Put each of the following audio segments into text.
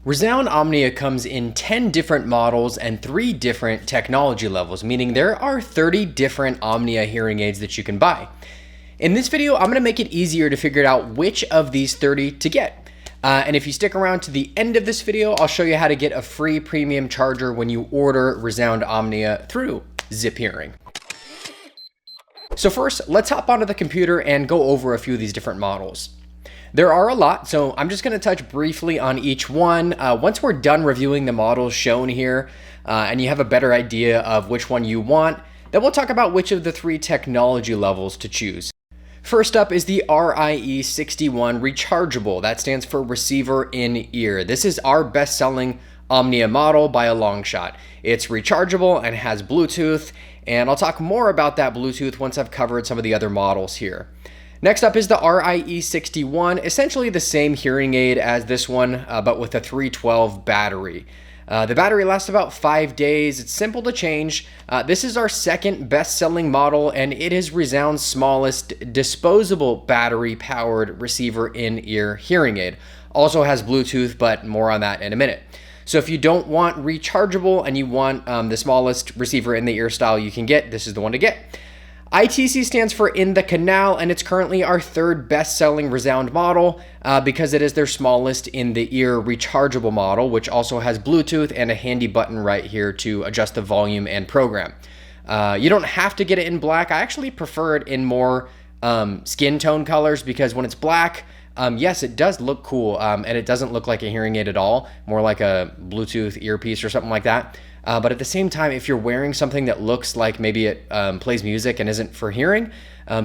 ReSound Omnia comes in 10 different models and 3 different technology levels, meaning there are 30 different Omnia hearing aids that you can buy. In this video, I'm going to make it easier to figure out which of these 30 to get. And if you stick around to the end of this video, I'll show you how to get a free premium charger when you order ReSound Omnia through Zip Hearing. So first, let's hop onto the computer and go over a few of these different models. There are a lot, so I'm just going to touch briefly on each one. Once we're done reviewing the models shown here, and you have a better idea of which one you want, then we'll talk about which of the 3 technology levels to choose. First up is the RIE61 rechargeable. That stands for receiver in ear. This is our best-selling Omnia model by a long shot. It's rechargeable and has Bluetooth, and I'll talk more about that Bluetooth once I've covered some of the other models here. Next up is the RIE61, essentially the same hearing aid as this one, but with a 312 battery. The battery lasts about 5 days. It's simple to change. This is our second best-selling model, and it is ReSound's smallest disposable battery-powered receiver-in-ear hearing aid. Also has Bluetooth, but more on that in a minute. So if you don't want rechargeable and you want the smallest receiver-in-the-ear style you can get, this is the one to get. ITC stands for in the canal, and it's currently our 3rd best-selling ReSound model because it is their smallest in-the-ear rechargeable model, which also has Bluetooth and a handy button right here to adjust the volume and program. You don't have to get it in black. I actually prefer it in more skin tone colors because when it's black, yes, it does look cool, and it doesn't look like a hearing aid at all, more like a Bluetooth earpiece or something like that. But at the same time, if you're wearing something that looks like maybe it plays music and isn't for hearing,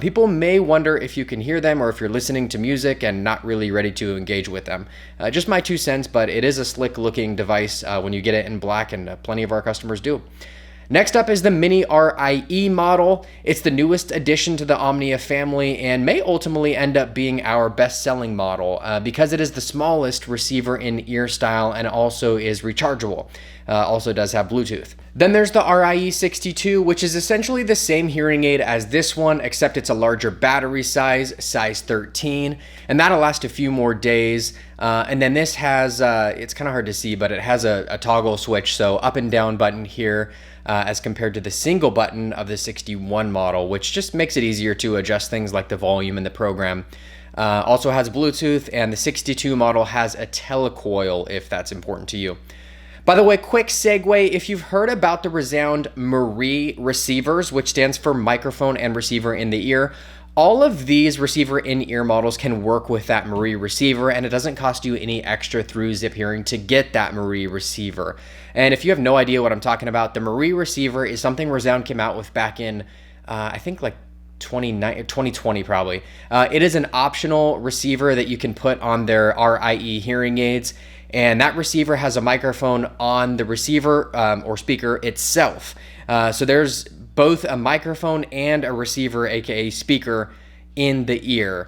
people may wonder if you can hear them or if you're listening to music and not really ready to engage with them. Just my 2 cents, but it is a slick looking device when you get it in black, and plenty of our customers do. Next up is the Mini RIE model. It's the newest addition to the Omnia family and may ultimately end up being our best-selling model because it is the smallest receiver-in-ear style and also is rechargeable. Also does have Bluetooth. Then there's the RIE62, which is essentially the same hearing aid as this one, except it's a larger battery size 13, and that'll last a few more days. And then this has, it's kind of hard to see, but it has a toggle switch, so up and down button here, as compared to the single button of the 61 model, which just makes it easier to adjust things like the volume and the program. Also has Bluetooth, and the 62 model has a telecoil if that's important to you. By the way, quick segue, if you've heard about the ReSound MRI receivers, which stands for microphone and receiver in the ear, all of these receiver in-ear models can work with that MRI receiver, and it doesn't cost you any extra through Zip Hearing to get that MRI receiver. And if you have no idea what I'm talking about, the MRI receiver is something ReSound came out with back in, I think like 2020 probably. It is an optional receiver that you can put on their RIE hearing aids, and that receiver has a microphone on the receiver or speaker itself. So there's both a microphone and a receiver, aka speaker, in the ear,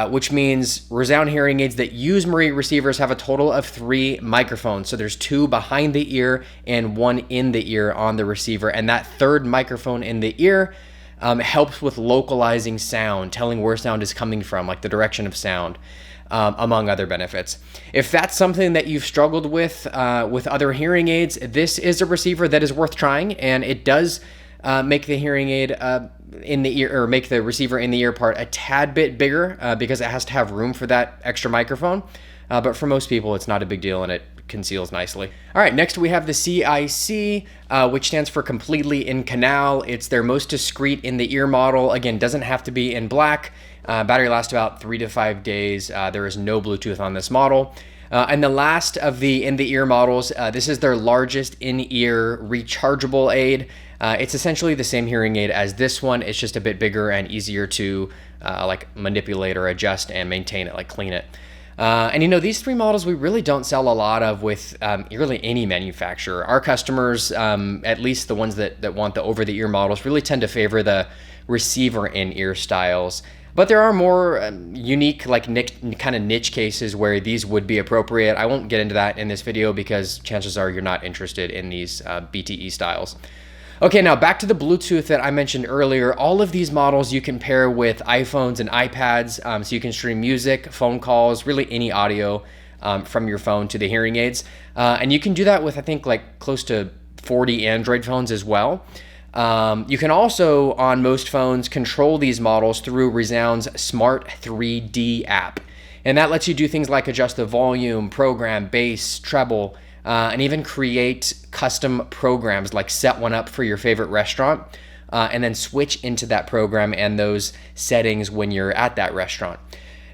which means ReSound hearing aids that use MRI receivers have a total of 3 microphones. So there's 2 behind the ear and 1 in the ear on the receiver, and that 3rd microphone in the ear helps with localizing sound, telling where sound is coming from, like the direction of sound. Among other benefits. If that's something that you've struggled with other hearing aids, this is a receiver that is worth trying, and it does make the hearing aid in the ear, or make the receiver in the ear part a tad bit bigger because it has to have room for that extra microphone. But for most people, it's not a big deal, and it conceals nicely. All right, next we have the CIC, which stands for completely in canal. It's their most discreet in the ear model. Again, doesn't have to be in black. Battery lasts about 3 to 5 days. There is no Bluetooth on this model. And the last of the in-the-ear models, this is their largest in-ear rechargeable aid. It's essentially the same hearing aid as this one. It's just a bit bigger and easier to like manipulate or adjust and maintain it, like clean it. And you know, these 3 models we really don't sell a lot of with really any manufacturer. Our customers, at least the ones that want the over-the-ear models, really tend to favor the receiver in-ear styles. But there are more unique, like kind of niche cases where these would be appropriate. I won't get into that in this video because chances are you're not interested in these BTE styles. Okay, now back to the Bluetooth that I mentioned earlier. All of these models you can pair with iPhones and iPads, so you can stream music, phone calls, really any audio from your phone to the hearing aids. And you can do that with, I think, like close to 40 Android phones as well. You can also, on most phones, control these models through ReSound's Smart 3D app. And that lets you do things like adjust the volume, program, bass, treble, and even create custom programs, like set one up for your favorite restaurant, and then switch into that program and those settings when you're at that restaurant.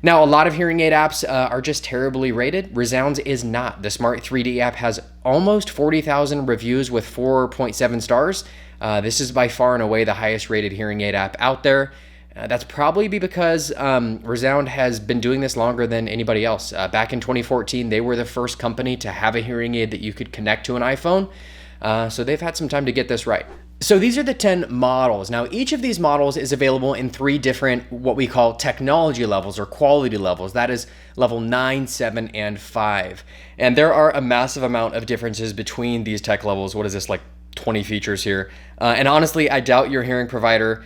Now, a lot of hearing aid apps are just terribly rated. ReSound's is not. The Smart 3D app has almost 40,000 reviews with 4.7 stars. This is by far and away the highest rated hearing aid app out there. That's probably because ReSound has been doing this longer than anybody else. Back in 2014, they were the first company to have a hearing aid that you could connect to an iPhone. So they've had some time to get this right. So these are the 10 models. Now, each of these models is available in 3 different, what we call technology levels or quality levels. That is level 9, 7, and 5. And there are a massive amount of differences between these tech levels. What is this, like 20 features here? And honestly, I doubt your hearing provider,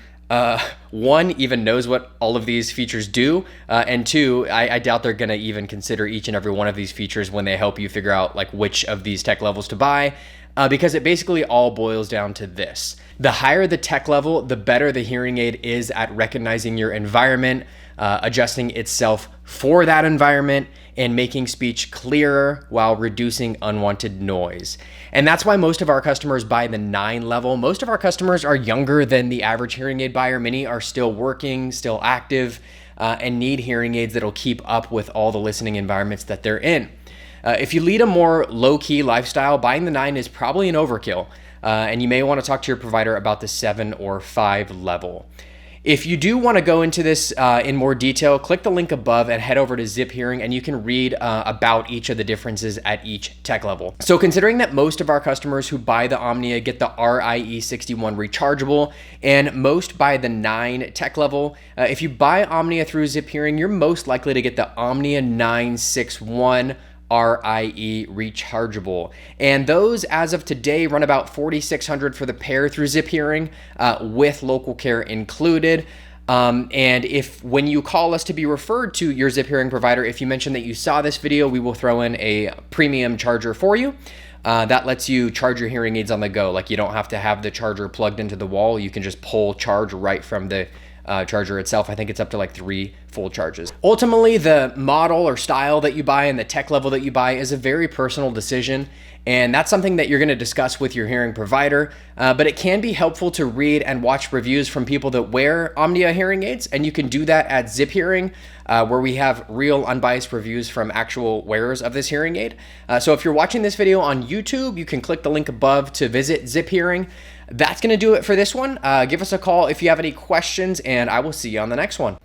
one, even knows what all of these features do, and two, I doubt they're gonna even consider each and every one of these features when they help you figure out like which of these tech levels to buy, because it basically all boils down to this. The higher the tech level, the better the hearing aid is at recognizing your environment, adjusting itself for that environment, and making speech clearer while reducing unwanted noise. And that's why most of our customers buy the 9 level. Most of our customers are younger than the average hearing aid buyer. Many are still working, still active, and need hearing aids that'll keep up with all the listening environments that they're in. If you lead a more low-key lifestyle, buying the 9 is probably an overkill, and you may want to talk to your provider about the 7 or 5 level. If you do want to go into this in more detail, click the link above and head over to Zip Hearing, and you can read about each of the differences at each tech level. So considering that most of our customers who buy the Omnia get the RIE61 rechargeable, and most buy the 9 tech level, if you buy Omnia through Zip Hearing, you're most likely to get the Omnia 961 RIE rechargeable. And those, as of today, run about $4,600 for the pair through Zip Hearing, with local care included. And if when you call us to be referred to your Zip Hearing provider, if you mention that you saw this video, we will throw in a premium charger for you. That lets you charge your hearing aids on the go. Like, you don't have to have the charger plugged into the wall. You can just pull charge right from the charger itself. I think it's up to like 3 full charges. Ultimately, the model or style that you buy and the tech level that you buy is a very personal decision, and that's something that you're going to discuss with your hearing provider, but it can be helpful to read and watch reviews from people that wear Omnia hearing aids, and you can do that at Zip Hearing, where we have real unbiased reviews from actual wearers of this hearing aid. So if you're watching this video on YouTube, you can click the link above to visit Zip Hearing. That's going to do it for this one. Give us a call if you have any questions, and I will see you on the next one.